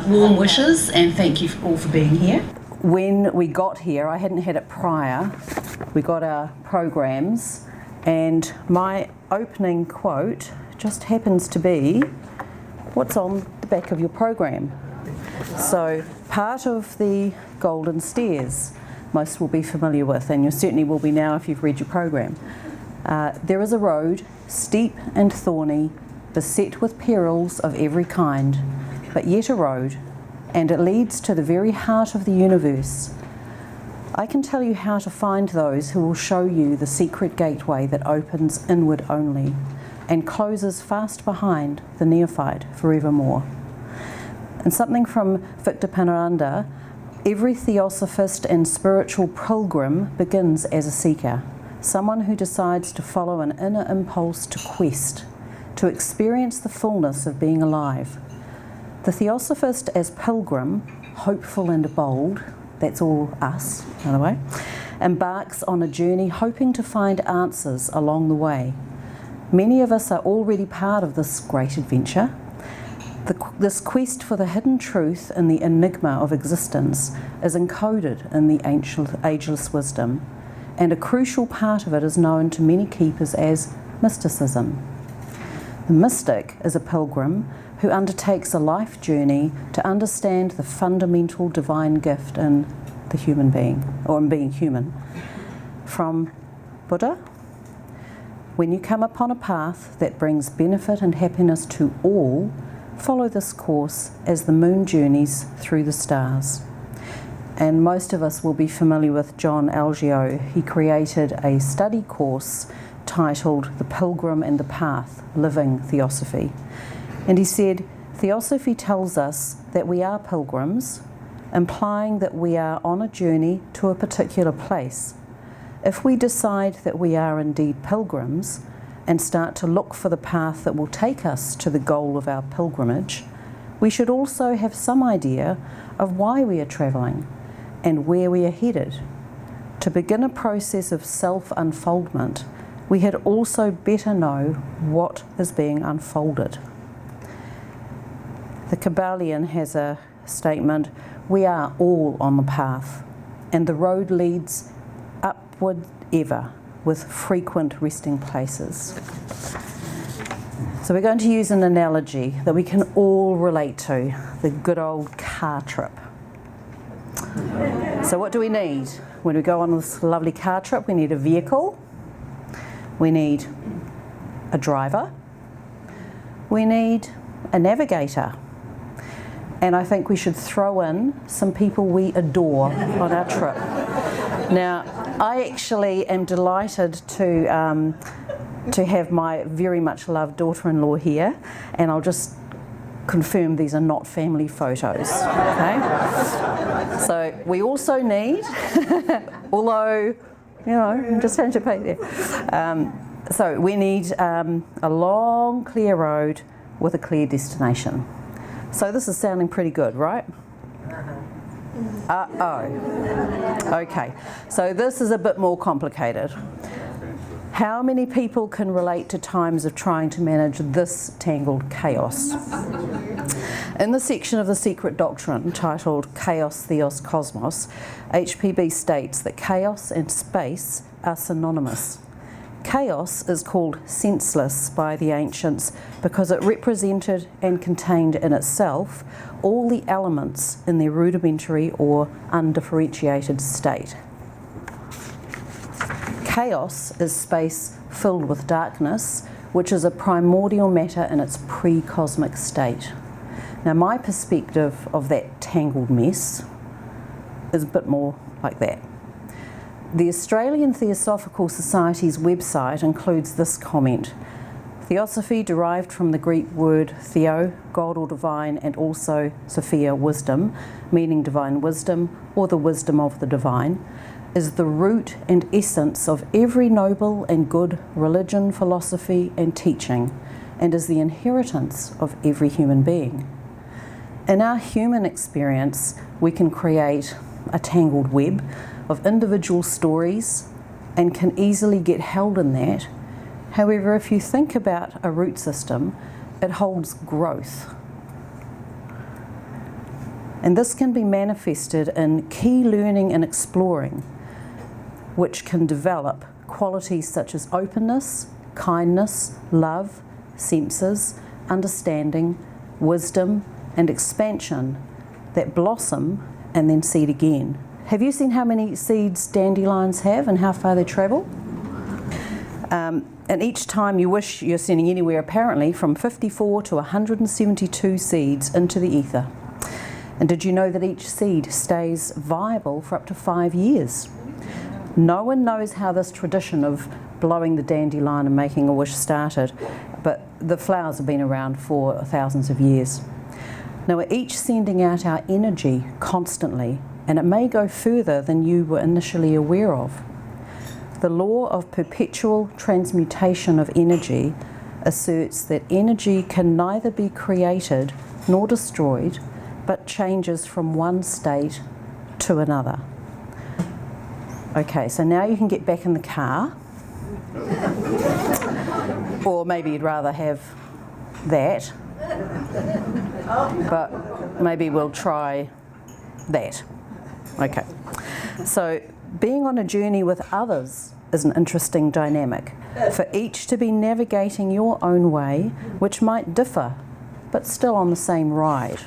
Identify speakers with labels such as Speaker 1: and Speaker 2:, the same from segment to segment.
Speaker 1: warm wishes and thank you all for being here.
Speaker 2: When we got here, I hadn't had it prior, we got our programs, and my opening quote just happens to be what's on the back of your program. So part of the golden stairs most will be familiar with, and you certainly will be now if you've read your program. There is a road, steep and thorny, beset with perils of every kind, but yet a road, and it leads to the very heart of the universe. I can tell you how to find those who will show you the secret gateway that opens inward only and closes fast behind the neophyte forevermore. And something from Victor Panaranda, every theosophist and spiritual pilgrim begins as a seeker, someone who decides to follow an inner impulse to quest, to experience the fullness of being alive. The theosophist as pilgrim, hopeful and bold, that's all us, by the way, embarks on a journey hoping to find answers along the way. Many of us are already part of this great adventure. This quest for the hidden truth in the enigma of existence is encoded in the ageless wisdom, and a crucial part of it is known to many keepers as mysticism. The mystic is a pilgrim who undertakes a life journey to understand the fundamental divine gift in the human being, or in being human. From Buddha, when you come upon a path that brings benefit and happiness to all, follow this course as the moon journeys through the stars. And most of us will be familiar with John Algeo. He created a study course titled The Pilgrim and the Path, Living Theosophy. And he said, Theosophy tells us that we are pilgrims, implying that we are on a journey to a particular place. If we decide that we are indeed pilgrims and start to look for the path that will take us to the goal of our pilgrimage, we should also have some idea of why we are travelling and where we are headed. To begin a process of self-unfoldment, we had also better know what is being unfolded. The Kabbalion has a statement, we are all on the path, and the road leads upward ever, with frequent resting places. So we're going to use an analogy that we can all relate to, the good old car trip. So what do we need? When we go on this lovely car trip, we need a vehicle, we need a driver, we need a navigator, and I think we should throw in some people we adore on our trip. Now, I actually am delighted to have my very much loved daughter-in-law here, and I'll just confirm these are not family photos, okay? So we also need, although, you know, I'm just trying to pay there. So we need a long, clear road with a clear destination. So this is sounding pretty good, right? Okay, so this is a bit more complicated. How many people can relate to times of trying to manage this tangled chaos? In the section of the Secret Doctrine titled Chaos, Theos, Cosmos, HPB states that chaos and space are synonymous. Chaos is called senseless by the ancients because it represented and contained in itself all the elements in their rudimentary or undifferentiated state. Chaos is space filled with darkness, which is a primordial matter in its pre-cosmic state. Now, my perspective of that tangled mess is a bit more like that. The Australian Theosophical Society's website includes this comment: Theosophy, derived from the Greek word theo, God or divine, and also Sophia, wisdom, meaning divine wisdom or the wisdom of the divine, is the root and essence of every noble and good religion, philosophy, and teaching, and is the inheritance of every human being. In our human experience, we can create a tangled web of individual stories and can easily get held in that. However, if you think about a root system, it holds growth. And this can be manifested in key learning and exploring, which can develop qualities such as openness, kindness, love, senses, understanding, wisdom, and expansion that blossom and then seed again. Have you seen how many seeds dandelions have and how far they travel? And each time you wish, you're sending anywhere apparently from 54 to 172 seeds into the ether. And did you know that each seed stays viable for up to 5 years? No one knows how this tradition of blowing the dandelion and making a wish started, but the flowers have been around for thousands of years. Now we're each sending out our energy constantly, and it may go further than you were initially aware of. The law of perpetual transmutation of energy asserts that energy can neither be created nor destroyed, but changes from one state to another. Okay, so now you can get back in the car. Or maybe you'd rather have that. But maybe we'll try that. Okay. So being on a journey with others is an interesting dynamic, for each to be navigating your own way, which might differ, but still on the same ride.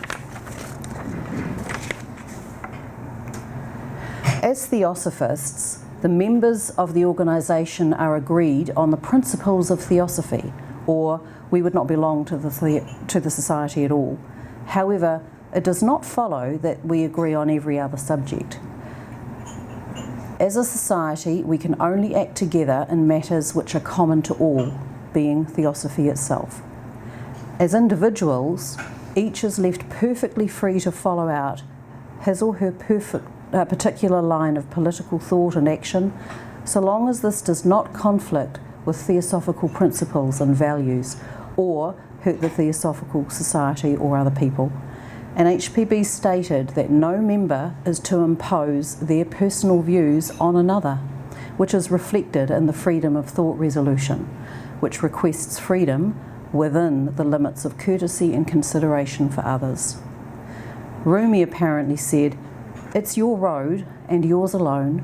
Speaker 2: As Theosophists, the members of the organisation are agreed on the principles of Theosophy, or we would not belong to the society at all. However, it does not follow that we agree on every other subject. As a society, we can only act together in matters which are common to all, being Theosophy itself. As individuals, each is left perfectly free to follow out his or her particular line of political thought and action, so long as this does not conflict with theosophical principles and values, or hurt the Theosophical Society or other people. And HPB stated that no member is to impose their personal views on another, which is reflected in the Freedom of Thought Resolution, which requests freedom within the limits of courtesy and consideration for others. Rumi apparently said, "It's your road and yours alone.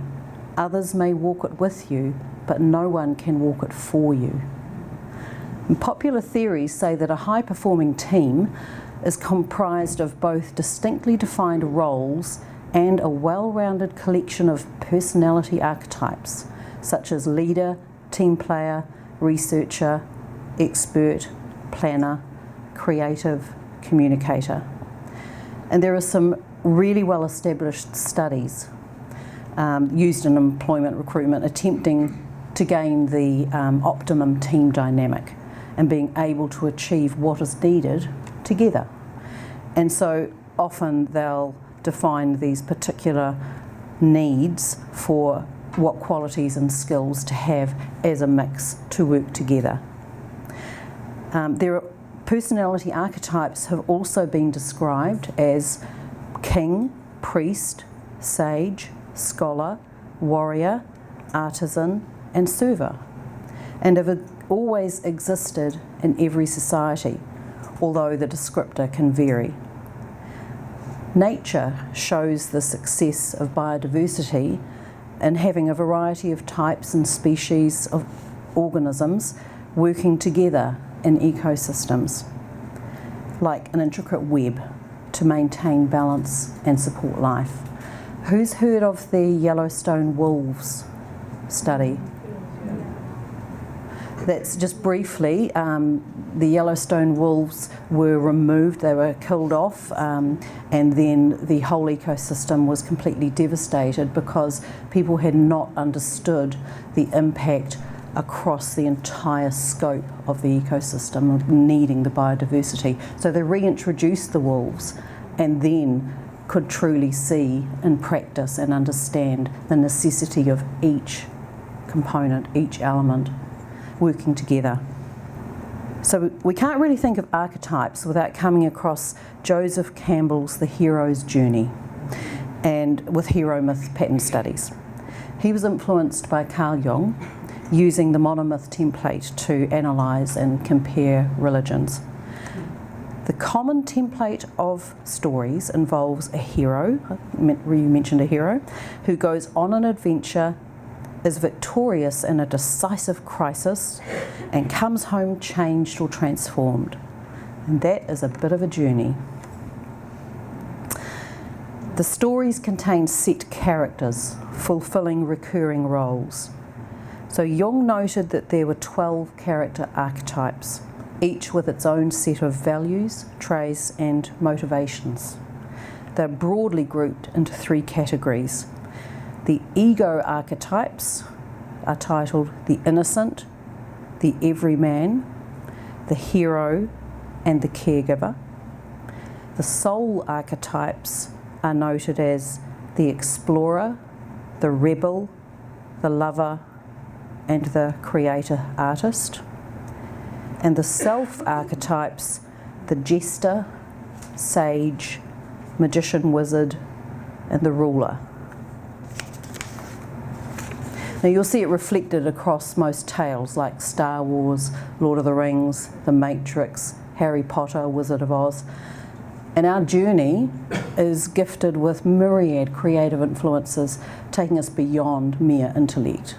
Speaker 2: Others may walk it with you, but no one can walk it for you." And popular theories say that a high-performing team is comprised of both distinctly defined roles and a well-rounded collection of personality archetypes, such as leader, team player, researcher, expert, planner, creative, communicator. And there are some really well-established studies used in employment recruitment attempting to gain the optimum team dynamic and being able to achieve what is needed together. And so often they'll define these particular needs for what qualities and skills to have as a mix to work together. Personality archetypes have also been described as king, priest, sage, scholar, warrior, artisan, and server, and have always existed in every society, although the descriptor can vary. Nature shows the success of biodiversity in having a variety of types and species of organisms working together in ecosystems, like an intricate web to maintain balance and support life. Who's heard of the Yellowstone wolves study? That's just briefly, the Yellowstone wolves were removed, they were killed off, and then the whole ecosystem was completely devastated because people had not understood the impact across the entire scope of the ecosystem of needing the biodiversity. So they reintroduced the wolves and then could truly see in practice and understand the necessity of each component, each element working together. So we can't really think of archetypes without coming across Joseph Campbell's The Hero's Journey and with hero myth pattern studies. He was influenced by Carl Jung, using the monomyth template to analyse and compare religions. The common template of stories involves a hero, you mentioned a hero, who goes on an adventure, is victorious in a decisive crisis, and comes home changed or transformed. And that is a bit of a journey. The stories contain set characters, fulfilling recurring roles. So Jung noted that there were 12 character archetypes, each with its own set of values, traits and motivations. They're broadly grouped into 3 categories. The ego archetypes are titled the innocent, the everyman, the hero and the caregiver. The soul archetypes are noted as the explorer, the rebel, the lover and the creator artist. And the self archetypes, the jester, sage, magician wizard and the ruler. Now you'll see it reflected across most tales like Star Wars, Lord of the Rings, The Matrix, Harry Potter, Wizard of Oz. And our journey is gifted with myriad creative influences, taking us beyond mere intellect.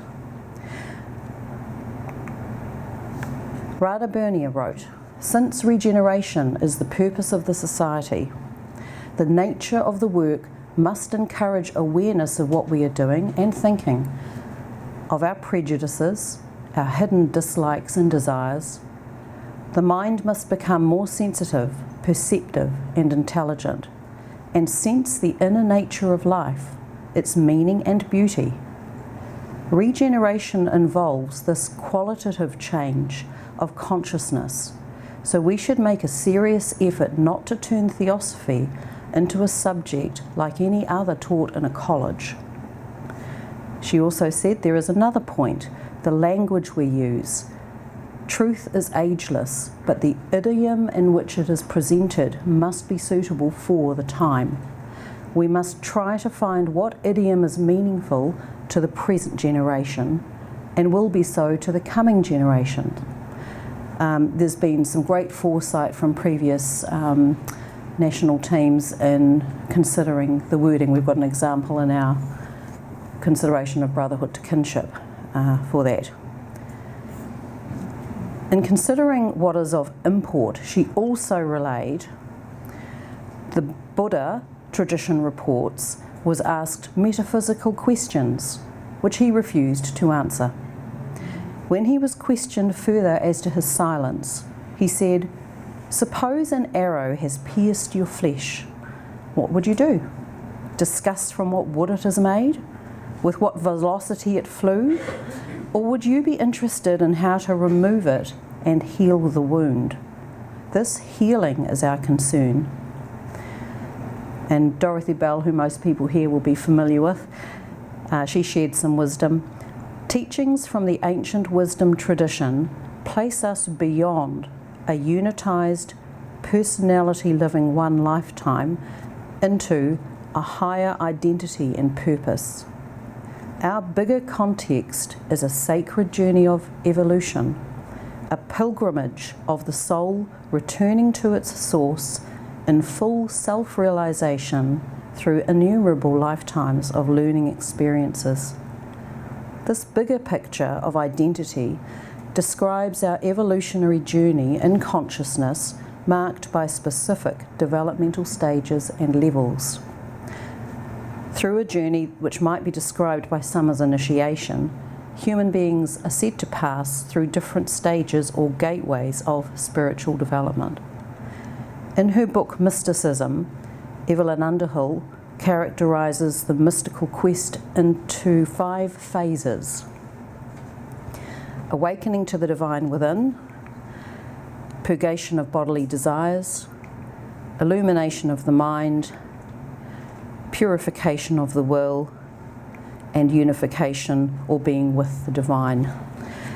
Speaker 2: Rada Bernier wrote, "Since regeneration is the purpose of the society, the nature of the work must encourage awareness of what we are doing and thinking, of our prejudices, our hidden dislikes and desires. The mind must become more sensitive, perceptive and intelligent, and sense the inner nature of life, its meaning and beauty. Regeneration involves this qualitative change of consciousness, so we should make a serious effort not to turn Theosophy into a subject like any other taught in a college." She also said there is another point, the language we use. Truth is ageless, but the idiom in which it is presented must be suitable for the time. We must try to find what idiom is meaningful to the present generation and will be so to the coming generation. There's been some great foresight from previous national teams in considering the wording. We've got an example in our consideration of brotherhood to kinship for that. In considering what is of import, she also relayed the Buddha, tradition reports, was asked metaphysical questions, which he refused to answer. When he was questioned further as to his silence, he said, "Suppose an arrow has pierced your flesh, what would you do? Discuss from what wood it is made? With what velocity it flew? Or would you be interested in how to remove it and heal the wound? This healing is our concern." And Dorothy Bell, who most people here will be familiar with, she shared some wisdom. "Teachings from the ancient wisdom tradition place us beyond a unitized personality living one lifetime into a higher identity and purpose. Our bigger context is a sacred journey of evolution, a pilgrimage of the soul returning to its source in full self-realization through innumerable lifetimes of learning experiences. This bigger picture of identity describes our evolutionary journey in consciousness marked by specific developmental stages and levels. Through a journey which might be described by some as initiation, human beings are said to pass through different stages or gateways of spiritual development. In her book Mysticism, Evelyn Underhill characterises the mystical quest into 5 phases: awakening to the divine within, purgation of bodily desires, illumination of the mind, purification of the will, and unification or being with the divine.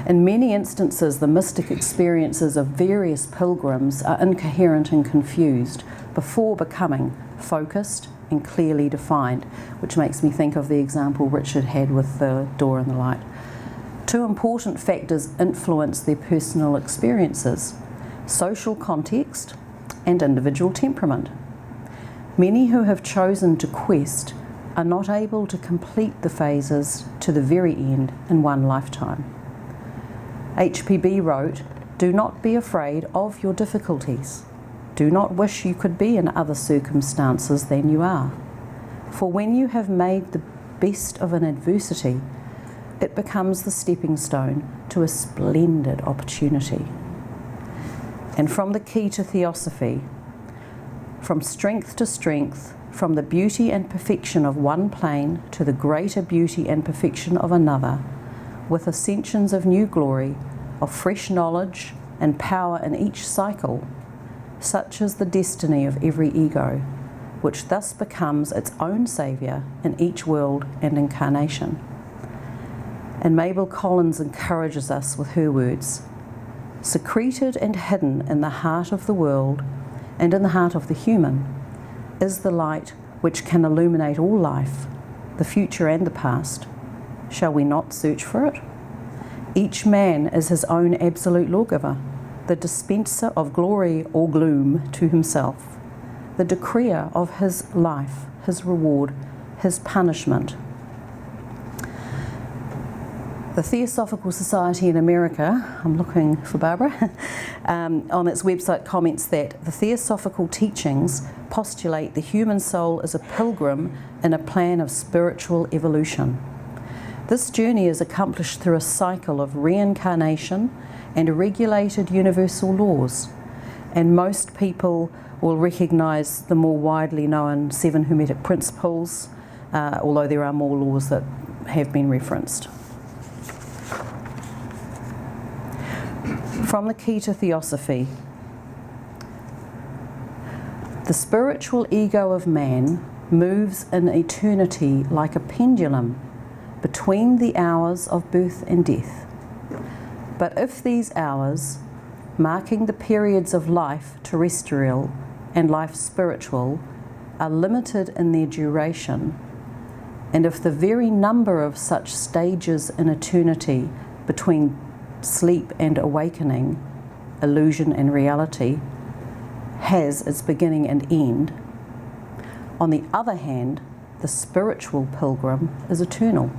Speaker 2: In many instances, the mystic experiences of various pilgrims are incoherent and confused before becoming focused and clearly defined, which makes me think of the example Richard had with the door and the light. 2 important factors influence their personal experiences: social context and individual temperament. Many who have chosen to quest are not able to complete the phases to the very end in one lifetime. HPB wrote, "Do not be afraid of your difficulties. Do not wish you could be in other circumstances than you are. For when you have made the best of an adversity, it becomes the stepping stone to a splendid opportunity." And from the Key to Theosophy, from strength to strength, from the beauty and perfection of one plane to the greater beauty and perfection of another, with ascensions of new glory, of fresh knowledge and power in each cycle, such is the destiny of every ego, which thus becomes its own saviour in each world and incarnation. And Mabel Collins encourages us with her words, "Secreted and hidden in the heart of the world and in the heart of the human is the light which can illuminate all life, the future and the past. Shall we not search for it? Each man is his own absolute lawgiver, the dispenser of glory or gloom to himself, the decreer of his life, his reward, his punishment." The Theosophical Society in America, I'm looking for Barbara, on its website comments that the Theosophical teachings postulate the human soul as a pilgrim in a plan of spiritual evolution. This journey is accomplished through a cycle of reincarnation and regulated universal laws, and most people will recognise the more widely known 7 Hermetic principles, although there are more laws that have been referenced. From the Key to Theosophy, the spiritual ego of man moves in eternity like a pendulum between the hours of birth and death. But if these hours, marking the periods of life terrestrial and life spiritual, are limited in their duration, and if the very number of such stages in eternity between sleep and awakening, illusion and reality, has its beginning and end, on the other hand, the spiritual pilgrim is eternal.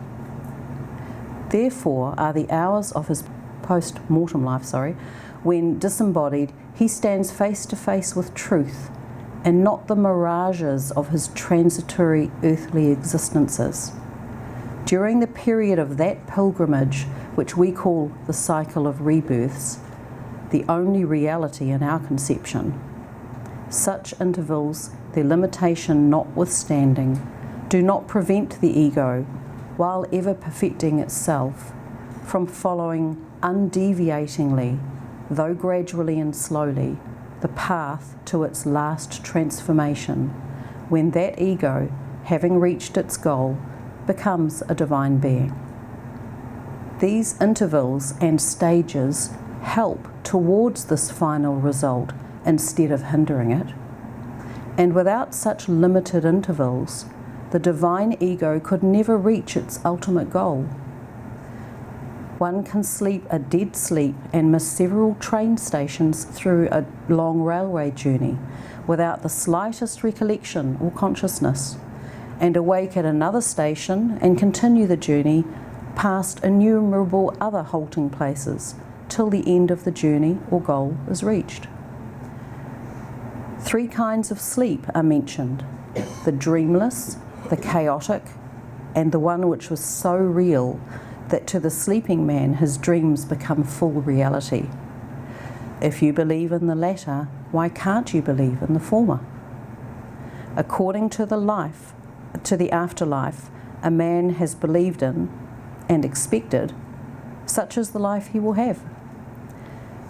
Speaker 2: Therefore are the hours of his post-mortem life, when disembodied, he stands face to face with truth and not the mirages of his transitory earthly existences. During the period of that pilgrimage, which we call the cycle of rebirths, the only reality in our conception, such intervals, their limitation notwithstanding, do not prevent the ego, while ever perfecting itself, from following undeviatingly, though gradually and slowly, the path to its last transformation, when that ego, having reached its goal, becomes a divine being. These intervals and stages help towards this final result instead of hindering it. And without such limited intervals, the divine ego could never reach its ultimate goal. One can sleep a dead sleep and miss several train stations through a long railway journey without the slightest recollection or consciousness, and awake at another station and continue the journey past innumerable other halting places till the end of the journey or goal is reached. 3 kinds of sleep are mentioned: the dreamless, the chaotic, and the one which was so real that to the sleeping man his dreams become full reality. If you believe in the latter, why can't you believe in the former? According to the afterlife a man has believed in and expected, such is the life he will have.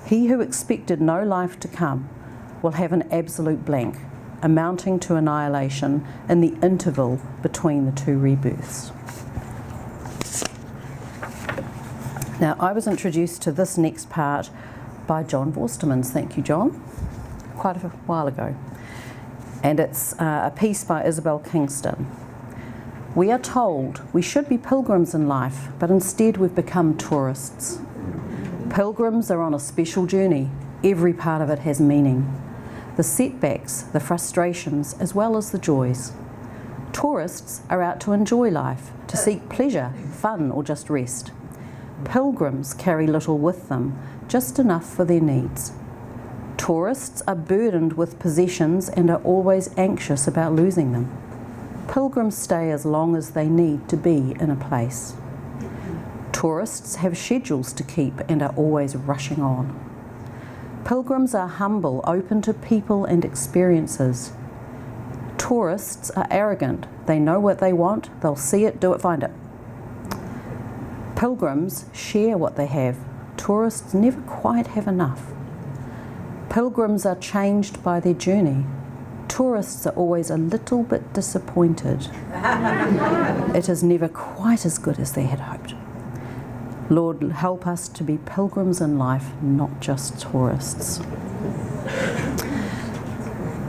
Speaker 2: He who expected no life to come will have an absolute blank, amounting to annihilation in the interval between the 2 rebirths. Now, I was introduced to this next part by John Vorstemans. Thank you, John, quite a while ago. And it's a piece by Isabel Kingston. We are told we should be pilgrims in life, but instead we've become tourists. Pilgrims are on a special journey. Every part of it has meaning. the setbacks, the frustrations, as well as the joys. Tourists are out to enjoy life, to seek pleasure, fun, or just rest. Pilgrims carry little with them, just enough for their needs. Tourists are burdened with possessions and are always anxious about losing them. Pilgrims stay as long as they need to be in a place. Tourists have schedules to keep and are always rushing on. Pilgrims are humble, open to people and experiences. Tourists are arrogant. They know what they want, they'll see it, do it, find it. Pilgrims share what they have. Tourists never quite have enough. Pilgrims are changed by their journey. Tourists are always a little bit disappointed. It is never quite as good as they had hoped. Lord, help us to be pilgrims in life, not just tourists.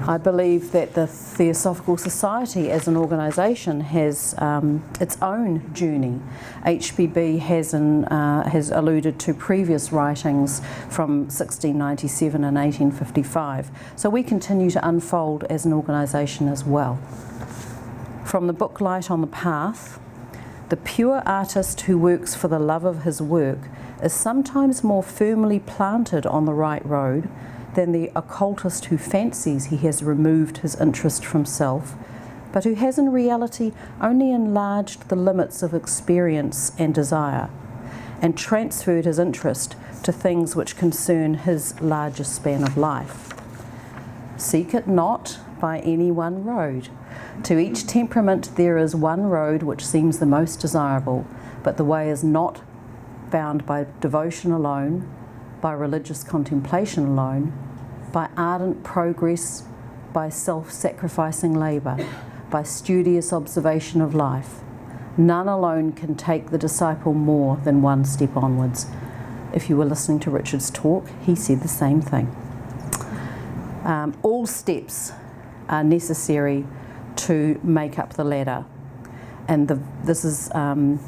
Speaker 2: I believe that the Theosophical Society as an organisation has its own journey. HPB has alluded to previous writings from 1697 and 1855. So we continue to unfold as an organisation as well. From the book Light on the Path, the pure artist who works for the love of his work is sometimes more firmly planted on the right road than the occultist who fancies he has removed his interest from self, but who has in reality only enlarged the limits of experience and desire, and transferred his interest to things which concern his larger span of life. Seek it not by any one road. To each temperament there is one road which seems the most desirable, but the way is not found by devotion alone, by religious contemplation alone, by ardent progress, by self-sacrificing labour, by studious observation of life. None alone can take the disciple more than one step onwards. If you were listening to Richard's talk, he said the same thing. All steps are necessary to make up the ladder. And this is, can't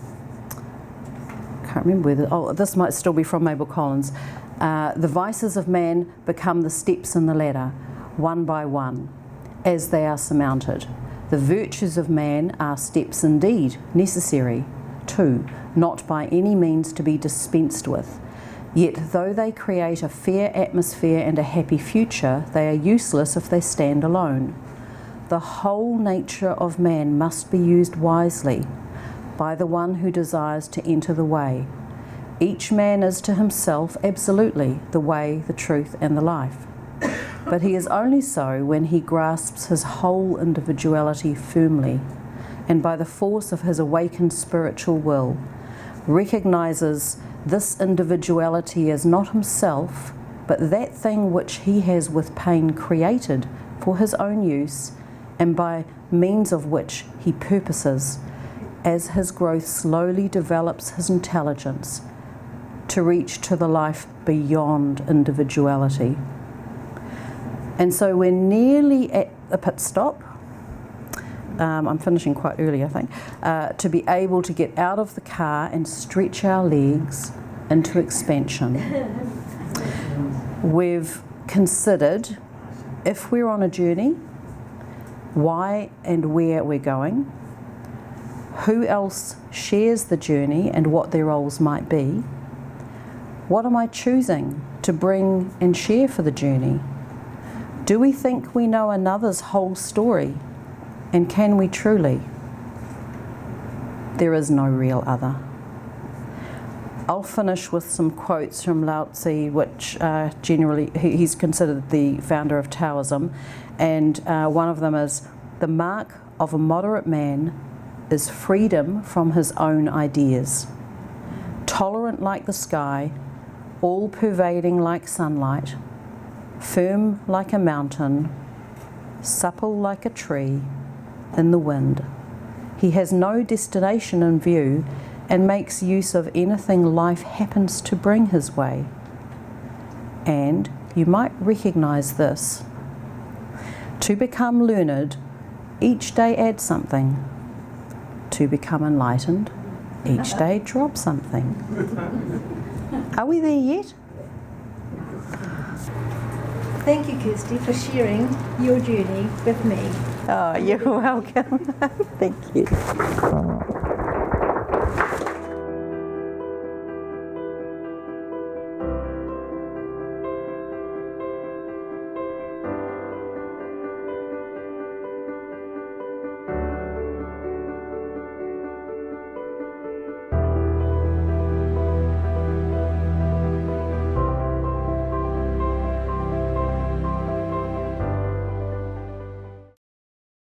Speaker 2: remember whether, this might still be from Mabel Collins. The vices of man become the steps in the ladder, one by one, as they are surmounted. The virtues of man are steps indeed, necessary too, not by any means to be dispensed with. Yet though they create a fair atmosphere and a happy future, they are useless if they stand alone. The whole nature of man must be used wisely by the one who desires to enter the way. Each man is to himself absolutely the way, the truth, and the life. But he is only so when he grasps his whole individuality firmly, and by the force of his awakened spiritual will, recognises this individuality as not himself, but that thing which he has with pain created for his own use, and by means of which he purposes, as his growth slowly develops his intelligence, to reach to the life beyond individuality. And so we're nearly at the pit stop. I'm finishing quite early, I think, to be able to get out of the car and stretch our legs into expansion. We've considered, if we're on a journey, why and where we're going, who else shares the journey and what their roles might be. What am I choosing to bring and share for the journey? Do we think we know another's whole story? And can we truly? There is no real other. I'll finish with some quotes from Lao Tzu, which generally, he's considered the founder of Taoism, and one of them is, "The mark of a moderate man is freedom from his own ideas, tolerant like the sky, all-pervading like sunlight, firm like a mountain, supple like a tree in the wind. He has no destination in view and makes use of anything life happens to bring his way." And you might recognise this. To become learned, each day add something. To become enlightened, each day drop something. Are we there yet?
Speaker 3: Thank you, Kirsty, for sharing your journey with me.
Speaker 2: Oh, you're welcome. Thank you.